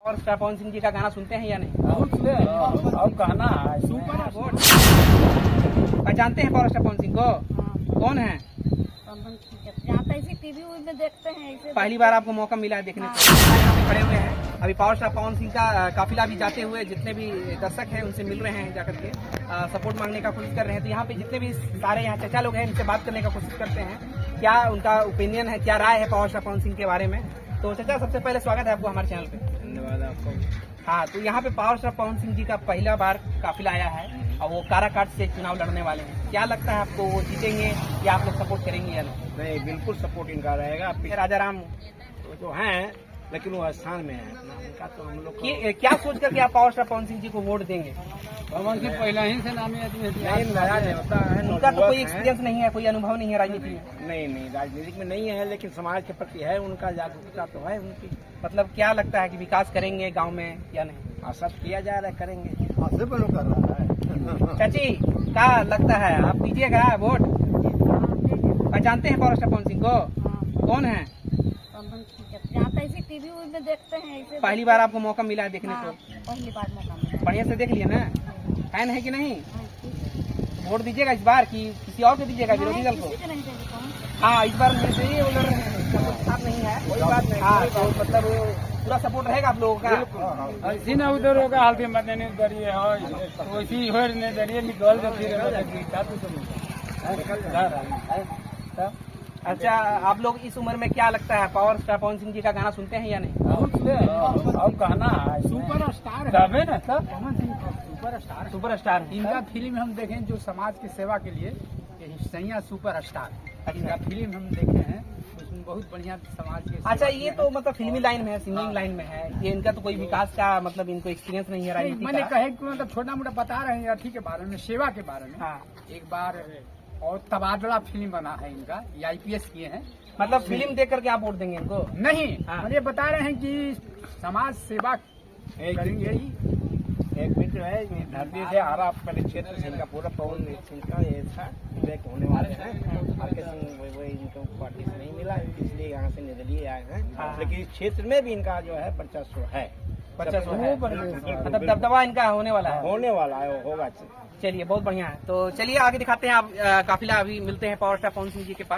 और स्टार पवन सिंह जी का गाना सुनते हैं या नहीं? और गाना है सुपर। जानते हैं पावर स्टार पवन सिंह को? कौन है? टीवी में देखते हैं ऐसे। पहली बार आपको मौका मिला है देखने को? यहाँ पे खड़े हुए हैं अभी पावर स्टार पवन सिंह का काफिला भी जाते हुए जितने भी दर्शक हैं उनसे मिल रहे हैं, जाकर के सपोर्ट मांगने का कोशिश कर रहे हैं। तो यहाँ पे जितने भी सारे यहाँ चचा लोग हैं इनसे बात करने का कोशिश करते हैं, क्या उनका ओपिनियन है, क्या राय है पावर स्टार पवन सिंह के बारे में। तो चचा सबसे पहले स्वागत है आपको हमारे चैनल पे। धन्यवाद आपको। हाँ, तो यहाँ पे पावर स्टार पवन सिंह जी का पहला बार काफिला आया है और वो काराकाट से चुनाव लड़ने वाले हैं। क्या लगता है आपको, वो जीतेंगे या आप लोग सपोर्ट करेंगे या नहीं? नहीं, बिल्कुल सपोर्ट इनका रहेगा। राजा राम जो हैं लेकिन वो स्थान में है उनका, तो हम लोग क्या सोच करके आप पावर स्टार पवन सिंह जी को वोट देंगे? पवन सिंह पहले ही से नामी आदमी नहीं, नया नेता है, उनका तो कोई एक्सपीरियंस नहीं है, कोई अनुभव नहीं है राजनीति में। नहीं राजनीतिक में नहीं है, लेकिन समाज के प्रति है उनका, जागरूकता तो है उनकी। मतलब क्या लगता है कि विकास करेंगे गांव में या नहीं? हाँ, सब किया जा रहा है, करेंगे। कर रहा है। चाची क्या लगता है, आप दीजिएगा वोट? जानते हैं पावर स्टार पवन सिंह को? कौन है? टीवी में देखते हैं ऐसे। पहली बार आपको मौका मिला है देखने को? पहली बार मौका मिला। बढ़िया से देख लिया ना, फैन है कि नहीं? वोट दीजिएगा इस बार कि किसी और को दीजिएगा, विरोधी दल को? हाँ, इस बार मेरे से ही वो लड़ रहे हैं, साथ नहीं है, कोई बात नहीं। हाँ, तो मतलब पूरा सपोर्ट रहेगा आप लोगों का? ऐसी ना उधर होगा हाल के मत नहीं दरिए है वैसी हो नहीं दरिए निकल जाती। अच्छा, आप लोग इस उम्र में क्या लगता है, पावर स्टार पवन सिंह जी का गाना सुनते हैं या नहीं? और गाना है सुपर स्टार है ना, सुपर स्टार। इनका फिल्म हम देखें जो समाज की सेवा के लिए, सैया सुपर स्टार इनका फिल्म हम देखे हैं, उसमें बहुत बढ़िया समाज के। अच्छा, ये तो मतलब फिल्मी लाइन में है, सिंगिंग लाइन में है, ये इनका तो कोई विकास का मतलब इनको एक्सपीरियंस नहीं है राजनीति मैंने का। कहे कि मतलब छोटा मोटा बता रहे हैं अथी के बारे में, सेवा के बारे में। हाँ, एक बार और तबादला फिल्म बना है इनका, ये IPS किए हैं। मतलब फिल्म देख करके आप वोट देंगे इनको? नहीं, हाँ। मुझे बता रहे हैं कि समाज सेवा करेंगे ही। एक मिनट है, धरती से आरा पहले क्षेत्र से इनका पूरा पवन सिंह का ये था इलेक्ट होने वाले हैं। आरके सिंह वही इनको पार्टी से नहीं मिला, इसलिए यहाँ से निर्दलीय आए हैं। लेकिन इस क्षेत्र में भी इनका जो है वर्चस्व है, मतलब दबदबा इनका होने वाला है। होने वाला है, होगा। चलिए, बहुत बढ़िया है। तो चलिए आगे दिखाते हैं आप काफिला, अभी मिलते हैं पावर स्टार पवन सिंह जी के पास।